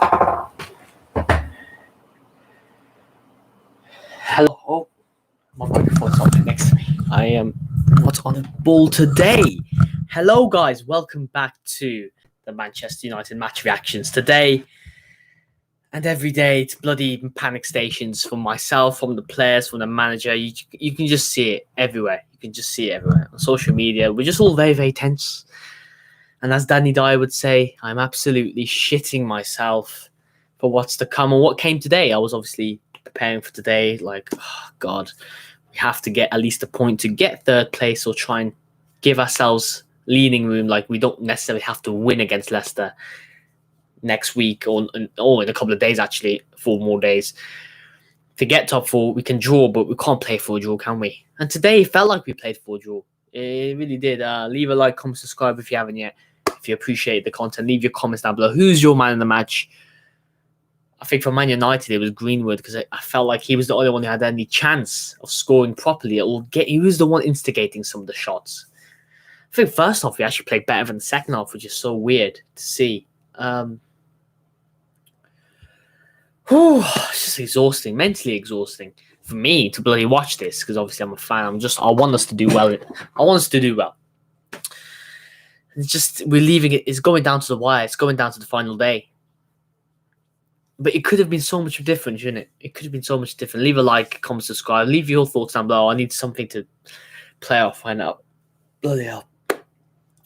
Hello. Oh, my microphone's on next to me. I am what's on the ball today. Hello, guys. Welcome back to the Manchester United match reactions. Today and every day, it's bloody panic stations from myself, from the players, from the manager. You can just see it everywhere. You can just see it everywhere on social media. We're just all very, very tense. And as Danny Dyer would say, I'm absolutely shitting myself for what's to come and what came today. I was obviously preparing for today. Like, oh God, we have to get at least a point to get third place or try and give ourselves leaning room. Like, we don't necessarily have to win against Leicester next week or in a couple of days, actually, 4 more days. To get top 4, we can draw, but we can't play for a draw, can we? And today it felt like we played for a draw. It really did. Leave a like, comment, subscribe if you haven't yet. If you appreciate the content, leave your comments down below. Who's your man in the match? I think for Man United, it was Greenwood because I felt like he was the only one who had any chance of scoring properly. He was the one instigating some of the shots. I think first half, we actually played better than the second half, which is so weird to see. It's just exhausting, mentally exhausting for me to bloody watch this because obviously I'm a fan. I want us to do well. I want us to do well. It's just, we're leaving it. It's going down to the wire. It's going down to the final day. But it could have been so much different, shouldn't it? It could have been so much different. Leave a like, comment, subscribe. Leave your thoughts down below. I need something to play off, find out. Bloody hell.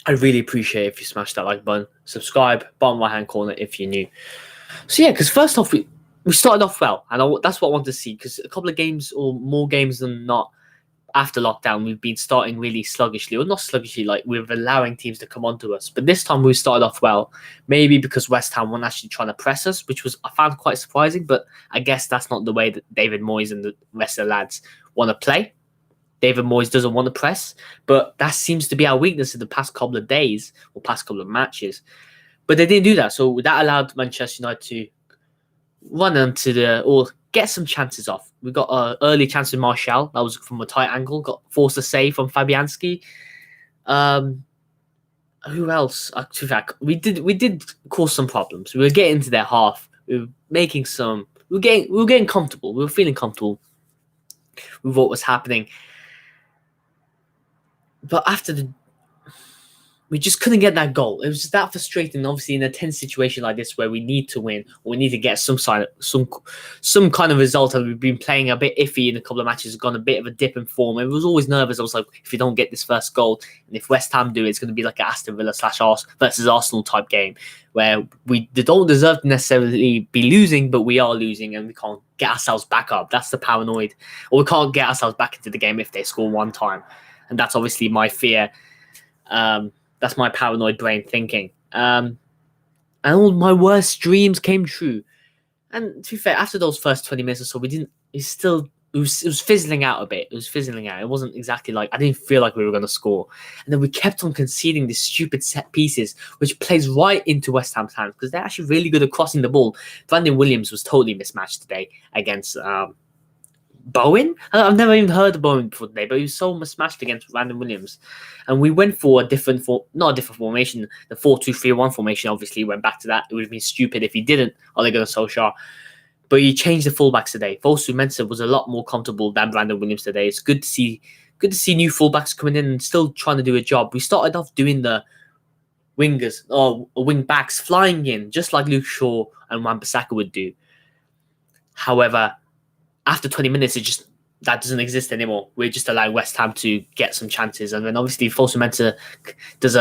I really appreciate it if you smash that like button. Subscribe, bottom right-hand corner if you're new. So yeah, because first off, we started off well. And that's what I want to see. Because a couple of games or more games than not, after lockdown, we've been starting really sluggishly. Or not sluggishly, like we're allowing teams to come onto us. But this time we started off well. Maybe because West Ham weren't actually trying to press us, which I found quite surprising. But I guess that's not the way that David Moyes and the rest of the lads want to play. David Moyes doesn't want to press. But that seems to be our weakness in the past couple of days or past couple of matches. But they didn't do that. So that allowed Manchester United to run into or get some chances off. We got an early chance with Martial. That was from a tight angle. Got forced a save from Fabianski. Who else? In fact, we did cause some problems. We were getting into their half. We were making some. We were getting comfortable. We were feeling comfortable with what was happening. But after we just couldn't get that goal. It was just that frustrating. Obviously, in a tense situation like this, where we need to win or we need to get some kind of result, and we've been playing a bit iffy in a couple of matches, gone a bit of a dip in form. It was always nervous. I was like, if you don't get this first goal, and if West Ham do, it's going to be like an Aston Villa / versus Arsenal type game, where we don't deserve to necessarily be losing, but we are losing, and we can't get ourselves back up. That's the paranoid, or we can't get ourselves back into the game if they score one time, and that's obviously my fear. That's my paranoid brain thinking. And all my worst dreams came true. And to be fair, after those first 20 minutes or so, it was fizzling out a bit. It was fizzling out. It wasn't exactly like, I didn't feel like we were going to score. And then we kept on conceding these stupid set pieces, which plays right into West Ham's hands because they're actually really good at crossing the ball. Brandon Williams was totally mismatched today against Bowen. I've never even heard of Bowen before today, but he was so mismatched against Brandon Williams. And we went for not a different formation. The 4-2-3-1 formation obviously went back to that. It would have been stupid if he didn't. Ole Gunnar Solskjaer. But he changed the fullbacks today. Fosu-Mensah was a lot more comfortable than Brandon Williams today. It's good to see new fullbacks coming in and still trying to do a job. We started off doing the wingers or wing backs flying in, just like Luke Shaw and Wan-Bissaka would do. However, after 20 minutes, that doesn't exist anymore. We're just allowing West Ham to get some chances, and then obviously Fosu-Mensah does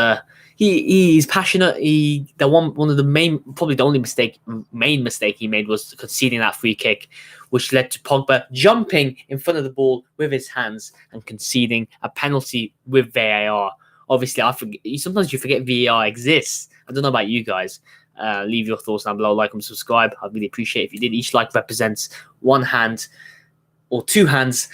he's passionate. One of the main mistake he made was conceding that free kick, which led to Pogba jumping in front of the ball with his hands and conceding a penalty with VAR. Obviously, sometimes you forget VAR exists. I don't know about you guys. Leave your thoughts down below, like and subscribe. I'd really appreciate it if you did. Each like represents one hand or two hands,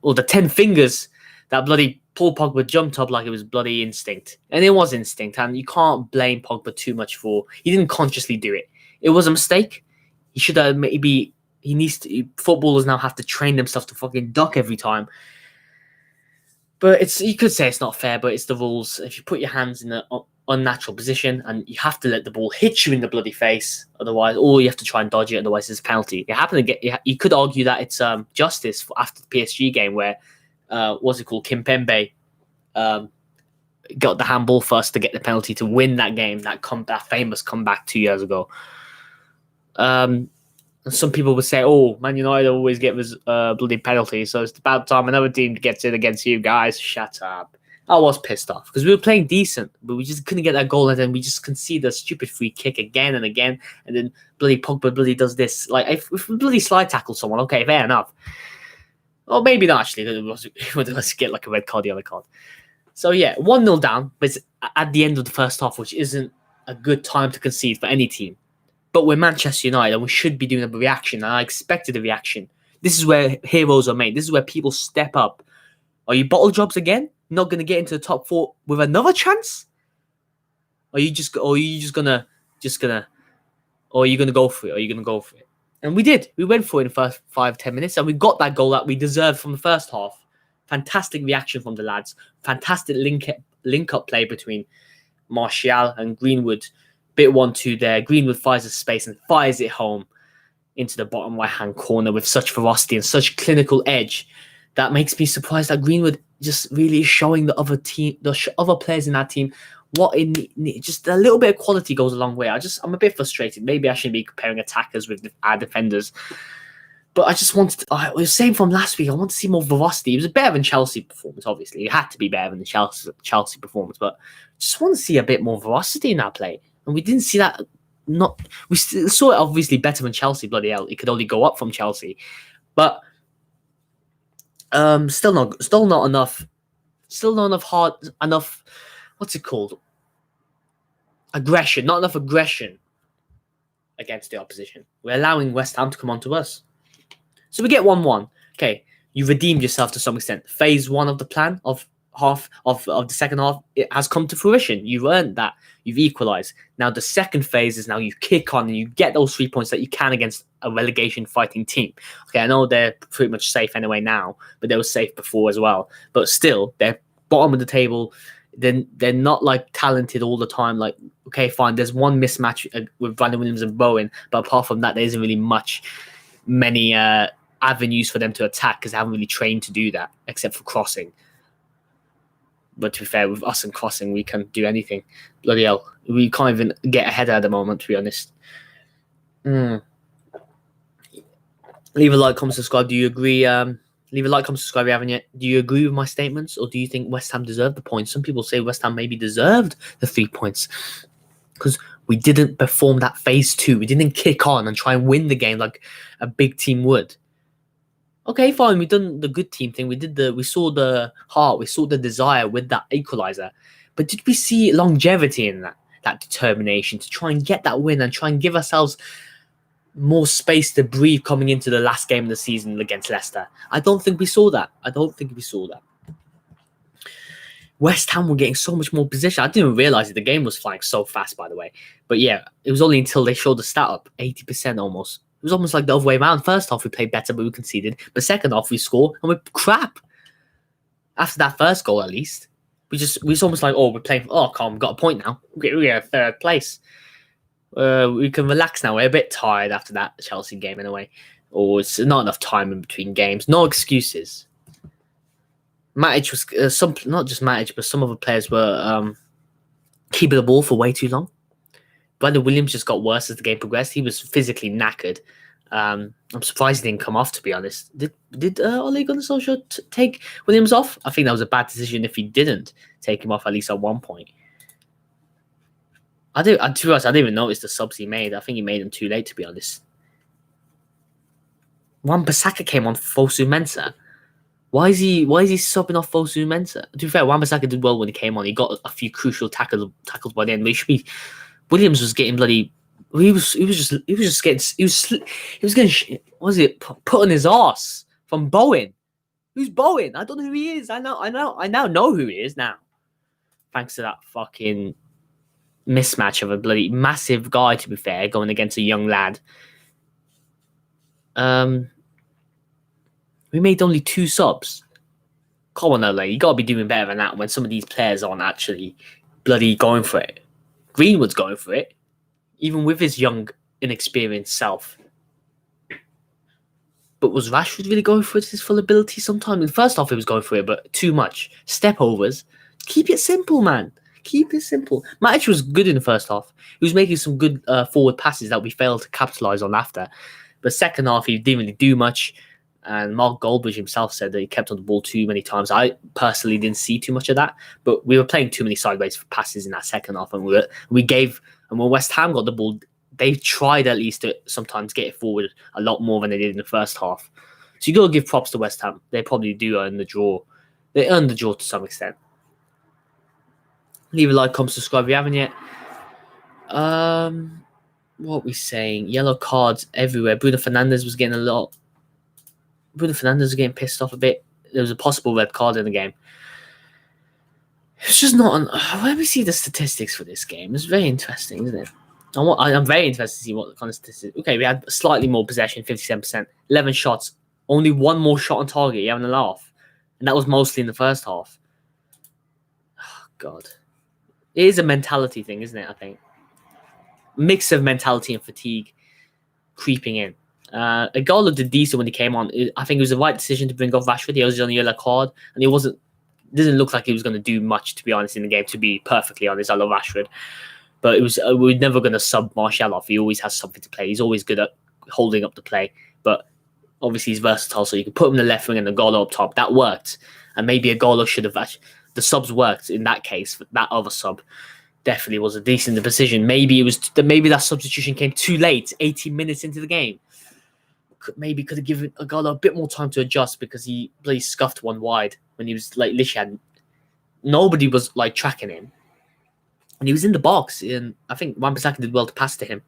or the 10 fingers that bloody Paul Pogba jumped up like it was bloody instinct. And it was instinct, and you can't blame Pogba too much he didn't consciously do it. It was a mistake. He should have footballers now have to train themselves to fucking duck every time. But you could say it's not fair, but it's the rules. If you put your hands unnatural position, and you have to let the ball hit you in the bloody face, otherwise, or you have to try and dodge it, otherwise it's a penalty. It happened to get. You could argue that it's justice after the PSG game where what's it called, Kimpembe got the handball first to get the penalty to win that game, that famous comeback 2 years ago. And some people would say, "Oh, Man United always get bloody penalties, so it's about time another team gets it against you guys." Shut up. I was pissed off because we were playing decent, but we just couldn't get that goal, and then we just concede a stupid free kick again and again, and then bloody Pogba bloody does this. Like, if we bloody slide tackle someone, okay, fair enough. Or maybe not, actually. Let's get like a red card, the other card. So yeah, 1-0 down, but it's at the end of the first half, which isn't a good time to concede for any team. But we're Manchester United, and we should be doing a reaction, and I expected a reaction. This is where heroes are made. This is where people step up. Are you bottle jobs again? Not going to get into the top 4 with another chance? Or are you gonna go for it? Are you gonna go for it? And we did. We went for it in the first 5-10 minutes, and we got that goal that we deserved from the first half. Fantastic reaction from the lads. Fantastic link up play between Martial and Greenwood. Bit 1-2 there. Greenwood fires a space and fires it home into the bottom right-hand corner with such ferocity and such clinical edge that makes me surprised that Greenwood just really is showing the other players in that team just a little bit of quality goes a long way. I'm a bit frustrated. Maybe I shouldn't be comparing attackers with our defenders. But I just wanted I was saying from last week, I want to see more velocity. It was better than Chelsea performance, obviously. It had to be better than the Chelsea performance, but just want to see a bit more velocity in that play. And we didn't see that. We saw it obviously better than Chelsea, bloody hell. It could only go up from Chelsea. But still not enough. Still not enough what's it called? Aggression. Not enough aggression against the opposition. We're allowing West Ham to come on to us. So we get 1-1. Okay, you redeemed yourself to some extent. Phase 1 of the plan of the second half, it has come to fruition. You've earned that. You've equalized. Now the second phase is now you kick on and you get those 3 points that you can against a relegation fighting team. Okay, I know they're pretty much safe anyway now, but they were safe before as well. But still, they're bottom of the table. They're not like talented all the time. Like, okay, fine, there's one mismatch with Brandon Williams and Bowen, but apart from that, there isn't really many avenues for them to attack because they haven't really trained to do that except for crossing. But to be fair, with us and crossing, we can do anything. Bloody hell, we can't even get ahead at the moment, to be honest. Leave a like, comment, subscribe. Do you agree? Leave a like, comment, subscribe if you haven't yet. Do you agree with my statements, or do you think West Ham deserved the points? Some people say West Ham maybe deserved the 3 points because we didn't perform that phase 2. We didn't kick on and try and win the game like a big team would. Okay, fine. We've done the good team thing. We saw the heart. We saw the desire with that equalizer. But did we see longevity in that determination to try and get that win and try and give ourselves more space to breathe coming into the last game of the season against Leicester? I don't think we saw that. West Ham were getting so much more position. I didn't even realize it. The game was flying so fast, by the way. But yeah, it was only until they showed the stat up, 80% almost. It was almost like the other way around. First half, we played better, but we conceded. But second half, we score, and we're crap. After that first goal, at least. We was almost like, we're playing, calm, we got a point now. We're third place. We can relax now. We're a bit tired after that Chelsea game, in a way. Or it's not enough time in between games. No excuses. Matic was, not just Matic, but some other players were keeping the ball for way too long. Brandon Williams just got worse as the game progressed. He was physically knackered. I'm surprised he didn't come off, to be honest. Did Ole Gunnar Solskjaer take Williams off? I think that was a bad decision if he didn't take him off at least at one point. To be honest, I didn't even notice the subs he made. I think he made them too late, to be honest. Wan-Bissaka came on for Fosu Mensah. Why is he subbing off Fosu Mensah? To be fair, Wan-Bissaka did well when he came on. He got a few crucial tackles by the end. But he should be. Williams was getting bloody. He was getting. What was it? Put on his ass from Bowen. Who's Bowen? I don't know who he is. I now know who he is now. Thanks to that fucking mismatch of a bloody massive guy. To be fair, going against a young lad. We made only 2 subs. Come on, LA. You gotta be doing better than that when some of these players aren't actually bloody going for it. Greenwood's going for it, even with his young, inexperienced self. But was Rashford really going for it to his full ability sometimes? In the first half, he was going for it, but too much. Step overs. Keep it simple, man. Keep it simple. Matic was good in the first half. He was making some good forward passes that we failed to capitalize on after. But second half, he didn't really do much. And Mark Goldbridge himself said that he kept on the ball too many times. I personally didn't see too much of that, but we were playing too many sideways passes in that second half, and when West Ham got the ball, they tried at least to sometimes get it forward a lot more than they did in the first half. So you got to give props to West Ham. They probably do earn the draw. They earned the draw to some extent. Leave a like, comment, subscribe if you haven't yet. What are we saying? Yellow cards everywhere. Bruno Fernandes was getting pissed off a bit. There was a possible red card in the game. It's just not. Let me see the statistics for this game. It's very interesting, isn't it? I'm very interested to see what kind of statistics. Okay, we had slightly more possession, 57%, 11 shots, only one more shot on target. You're having a laugh, and that was mostly in the first half. Oh, God, it is a mentality thing, isn't it? I think mix of mentality and fatigue creeping in. Igalo did decent when he came on. I think it was the right decision to bring off Rashford. He was on a yellow card, and didn't look like he was going to do much, to be honest, in the game. To be perfectly honest, I love Rashford, but it was we're never going to sub Martial off. He always has something to play. He's always good at holding up the play, but obviously he's versatile, so you can put him in the left wing and Igalo up top. That worked, and maybe Igalo should have the subs worked in that case. That other sub definitely was a decent decision. Maybe that substitution came too late, 18 minutes into the game. Maybe could have given Igalo a bit more time to adjust, because he scuffed one wide when he was like literally nobody was like tracking him, and he was in the box. And I think Wan-Bissaka did well to pass to him.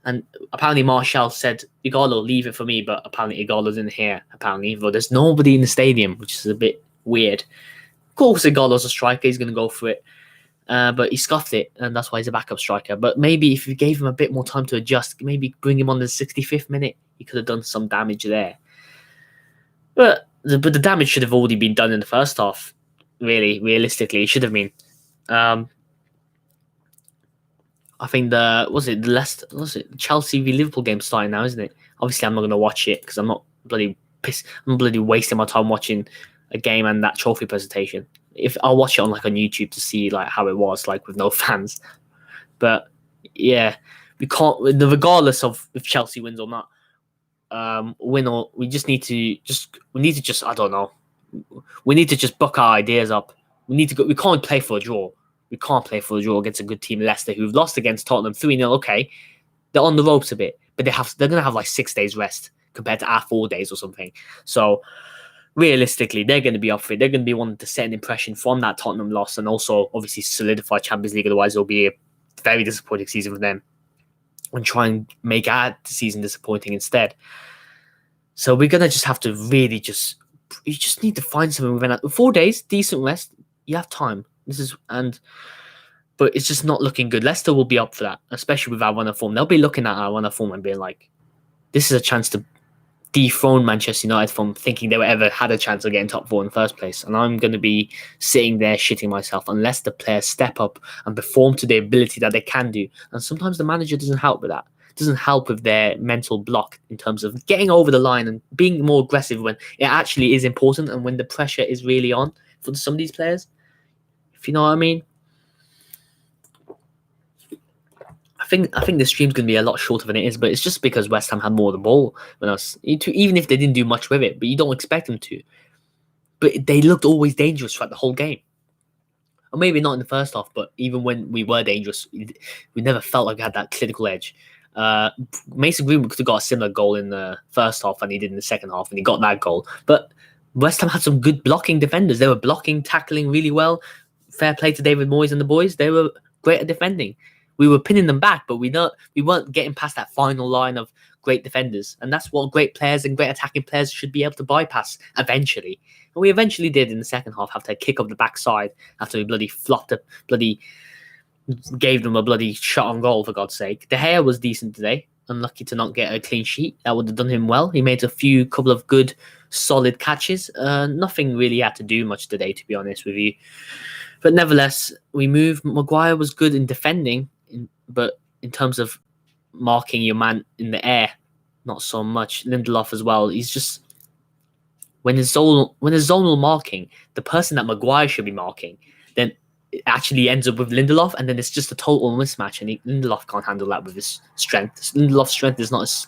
And apparently Martial said, Igalo, leave it for me, but apparently Igalo's in here. Apparently, but there's nobody in the stadium, which is a bit weird. Of course, Igalo's a striker; he's going to go for it. But he scuffed it, and that's why he's a backup striker. But maybe if you gave him a bit more time to adjust, maybe bring him on the 65th minute, he could have done some damage there. But the damage should have already been done in the first half. Really, realistically, it should have been. I think the Chelsea v Liverpool game starting now, isn't it? Obviously, I'm not going to watch it because I'm not bloody pissed. I'm bloody wasting my time watching a game and that trophy presentation. If I'll watch it on YouTube to see how it was with no fans. But yeah, we can't, regardless of if Chelsea wins or not, we need to I don't know. We need to just buck our ideas up. We can't play for a draw. We can't play for a draw against a good team, Leicester, who've lost against Tottenham 3-0. Okay, they're on the ropes a bit, but they're gonna have 6 days rest compared to our 4 days or something. So realistically, they're going to be up for it. They're going to be wanting to set an impression from that Tottenham loss, and also obviously solidify Champions League. Otherwise, it'll be a very disappointing season for them, and try and make our season disappointing instead. So we're going to just have to really you just need to find something within 4 days, decent rest. You have time. But it's just not looking good. Leicester will be up for that, especially with our run of form. They'll be looking at our run of form and being like, this is a chance to dethrone Manchester United from thinking they ever had a chance of getting top 4 in the first place. And I'm going to be sitting there shitting myself unless the players step up and perform to the ability that they can do. And sometimes the manager doesn't help with that. Doesn't help with their mental block in terms of getting over the line and being more aggressive when it actually is important and when the pressure is really on for some of these players. If you know what I mean. I think the stream's going to be a lot shorter than it is, but it's just because West Ham had more of the ball than us. Even if they didn't do much with it, but you don't expect them to. But they looked always dangerous throughout the whole game. Or maybe not in the first half, but even when we were dangerous, we never felt like we had that clinical edge. Mason Greenwood could have got a similar goal in the first half than he did in the second half, and he got that goal. But West Ham had some good blocking defenders. They were blocking, tackling really well. Fair play to David Moyes and the boys. They were great at defending. We were pinning them back, but we weren't getting past that final line of great defenders. And that's what great players and great attacking players should be able to bypass eventually. And we eventually did in the second half after a kick up the backside, after we bloody flopped it, gave them a bloody shot on goal, for God's sake. De Gea was decent today. Unlucky to not get a clean sheet. That would have done him well. He made couple of good, solid catches. Nothing really had to do much today, to be honest with you. But nevertheless, we moved. Maguire was good in defending, but in terms of marking your man in the air, not so much. Lindelof as well. He's just when it's zonal marking, the person that Maguire should be marking, then it actually ends up with Lindelof, and then it's just a total mismatch. And Lindelof can't handle that with his strength. Lindelof's strength is not his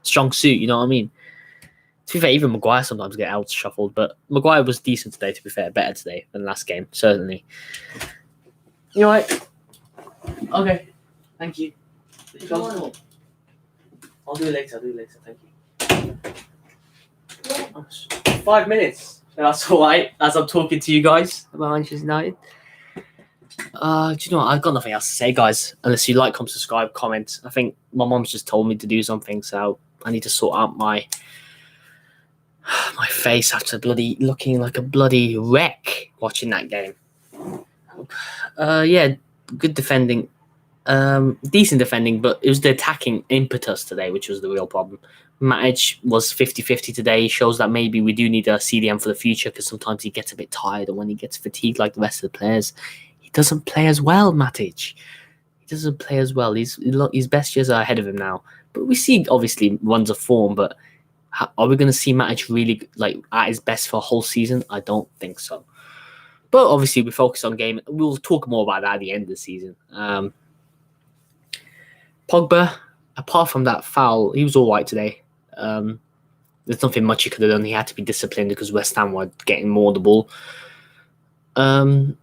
strong suit. You know what I mean? To be fair, even Maguire sometimes get out shuffled, but Maguire was decent today. To be fair, better today than last game, certainly. You know what? Okay, thank you. I'll do it later. Thank you. 5 minutes. That's all right. As I'm talking to you guys about Manchester United. Do you know what? I've got nothing else to say, guys. Unless you like, comment, subscribe, comment. I think my mom's just told me to do something, so I need to sort out my face after looking like a bloody wreck watching that game. Yeah, good defending. Decent defending, but it was the attacking impetus today, which was the real problem. Matic was 50-50 today. He shows that maybe we do need a CDM for the future, because sometimes he gets a bit tired, and when he gets fatigued like the rest of the players, he doesn't play as well, Matic. He doesn't play as well. His best years are ahead of him now. But we see, obviously, runs of form, but are we going to see Matic really at his best for a whole season? I don't think so. But obviously, we focus on game. We'll talk more about that at the end of the season. Pogba, apart from that foul, he was all right today. There's nothing much he could have done. He had to be disciplined because West Ham were getting more of the ball. Bruno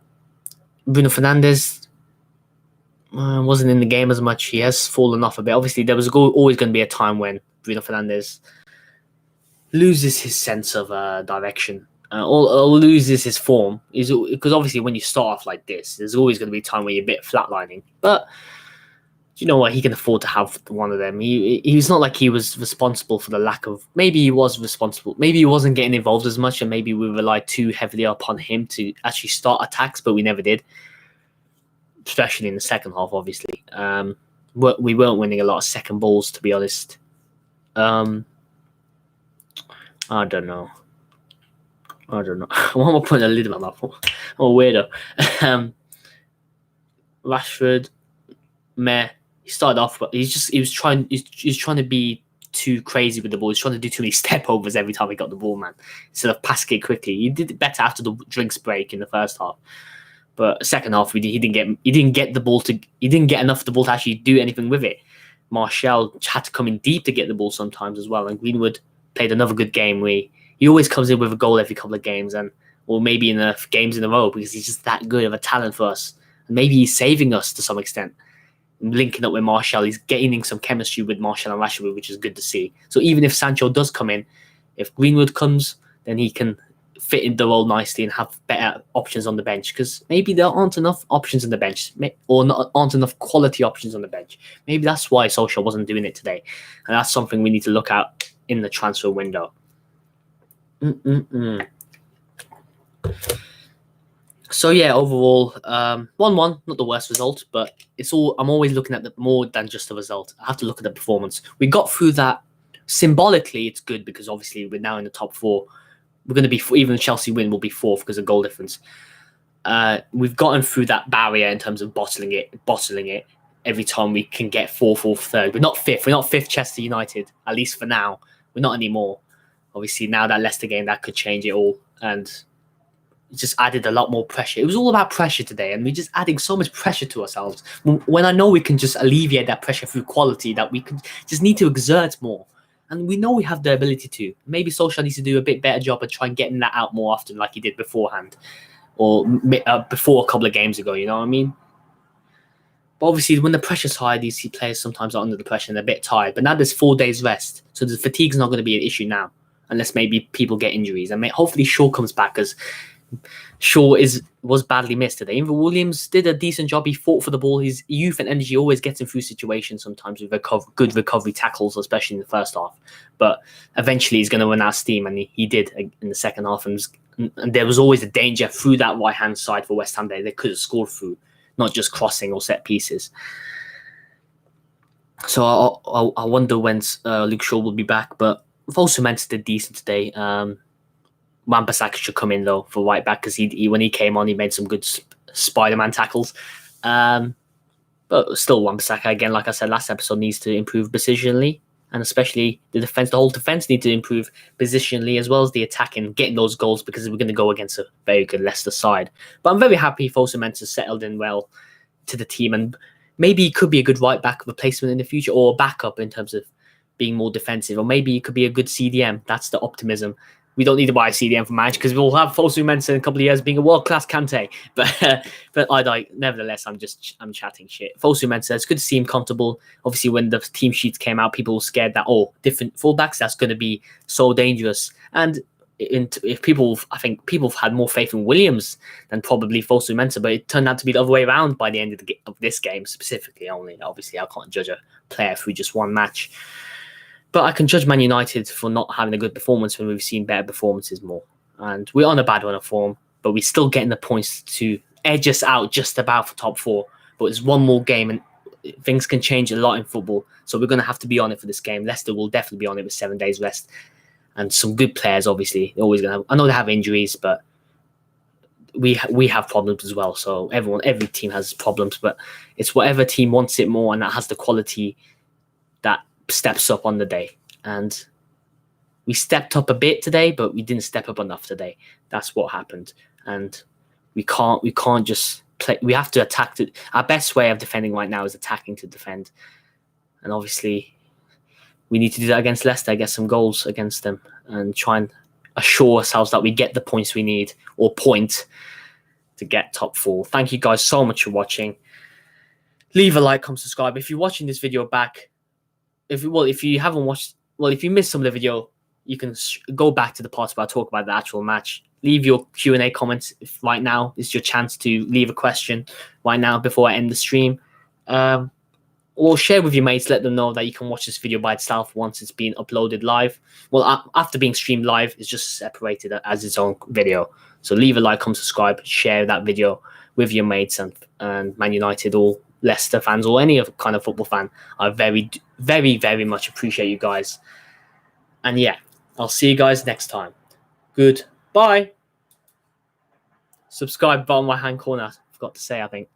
Fernandes wasn't in the game as much. He has fallen off a bit. Obviously, there was always going to be a time when Bruno Fernandes loses his sense of direction. Or loses his form. Because obviously when you start off like this, there's always going to be a time where you're a bit flatlining. But you know what? He can afford to have one of them. He's not like he was responsible for the lack of... Maybe he was responsible. Maybe he wasn't getting involved as much, and maybe we relied too heavily upon him to actually start attacks, but we never did. Especially in the second half, obviously. We weren't winning a lot of second balls, to be honest. I don't know. Why am I putting a lid on my mouth? I'm a weirdo. Rashford, meh. He started off, but he was trying to be too crazy with the ball. He's trying to do too many step overs every time he got the ball, man. Instead of passing it quickly, he did it better after the drinks break in the first half. But second half, he didn't get the ball to. He didn't get enough of the ball to actually do anything with it. Martial had to come in deep to get the ball sometimes as well, and Greenwood played another good game. He always comes in with a goal every couple of games, or maybe in the games in a row, because he's just that good of a talent for us. And maybe he's saving us to some extent. Linking up with Martial, he's gaining some chemistry with Martial and Rashford, which is good to see. So even if Sancho does come in, if Greenwood comes, then he can fit in the role nicely and have better options on the bench, because maybe there aren't enough options on the bench, or aren't enough quality options on the bench. Maybe that's why Solskjaer wasn't doing it today, and that's something we need to look at in the transfer window. So yeah, overall, 1-1, not the worst result, but I'm always looking at more than just the result. I have to look at the performance. We got through that. Symbolically, it's good because obviously we're now in the top four. We're going to be, even if Chelsea win, we'll be fourth because of goal difference. We've gotten through that barrier in terms of bottling it every time we can get fourth or third. We're not fifth. We're not fifth Chester United, at least for now. We're not anymore. Obviously, now that Leicester game, that could change it all. And it just added a lot more pressure. It was all about pressure today, and we're just adding so much pressure to ourselves. When I know we can just alleviate that pressure through quality, that we could just need to exert more. And we know we have the ability to. Maybe Solskjaer needs to do a bit better job of trying getting that out more often like he did beforehand. Or before a couple of games ago, you know what I mean? But obviously, when the pressure's high, these players sometimes are under the pressure and they're a bit tired. But now there's 4 days rest. So the fatigue's not going to be an issue now. Unless maybe people get injuries. And hopefully Shaw comes back, as Shaw was badly missed today. Even Williams did a decent job. He fought for the ball. His youth and energy always gets him through situations, sometimes with good recovery tackles, especially in the first half. But eventually he's going to run out of steam, and he did in the second half. And there was always a danger through that right-hand side for West Ham there. They could have scored through, not just crossing or set pieces. So I wonder when Luke Shaw will be back. But Volsu Mensah did decent today. Wan-Bissaka should come in though for right back, because he when he came on, he made some good Spider-Man tackles. But still, Wan-Bissaka, again, like I said last episode, needs to improve positionally. And especially the whole defense need to improve positionally as well as the attacking, getting those goals, because we're going to go against a very good Leicester side. But I'm very happy Fosu-Mensah settled in well to the team, and maybe he could be a good right-back replacement in the future, or a backup in terms of being more defensive, or maybe he could be a good CDM. That's the optimism. We don't need to buy a CDM for Manchester because we'll have Fosu-Mensah in a couple of years being a world-class Kante. But nevertheless, I'm chatting shit. Fosu-Mensah, it's good to see him comfortable. Obviously, when the team sheets came out, people were scared that, different fullbacks, that's going to be so dangerous. And I think people have had more faith in Williams than probably Fosu-Mensah, but it turned out to be the other way around by the end of this game specifically only. Obviously, I can't judge a player through just one match. But I can judge Man United for not having a good performance when we've seen better performances more. And we're on a bad run of form, but we're still getting the points to edge us out just about for top 4. But it's one more game and things can change a lot in football. So we're going to have to be on it for this game. Leicester will definitely be on it with 7 days rest. And some good players, obviously. They're always going to have, I know they have injuries, but we have problems as well. So every team has problems, but it's whatever team wants it more and that has the quality that steps up on the day. And we stepped up a bit today, but we didn't step up enough today. That's what happened. And we can't just play. We have to attack. Our best way of defending right now is attacking to defend. And obviously we need to do that against Leicester, get some goals against them and try and assure ourselves that we get the points we need, or point to get top 4. Thank you guys so much for watching. Leave a like, comment, subscribe. If you're watching this video back, if you haven't watched, if you missed some of the video, you can go back to the parts where I talk about the actual match. Leave your Q&A comments right now. This is your chance to leave a question right now before I end the stream. Or share with your mates. Let them know that you can watch this video by itself once it's been uploaded live. Well, after being streamed live, it's just separated as its own video. So leave a like, comment, subscribe, share that video with your mates and Man United or Leicester fans or any other kind of football fan. I very, very, very much appreciate you guys. And yeah, I'll see you guys next time. Goodbye. Subscribe bottom right hand corner. Forgot to say, I think.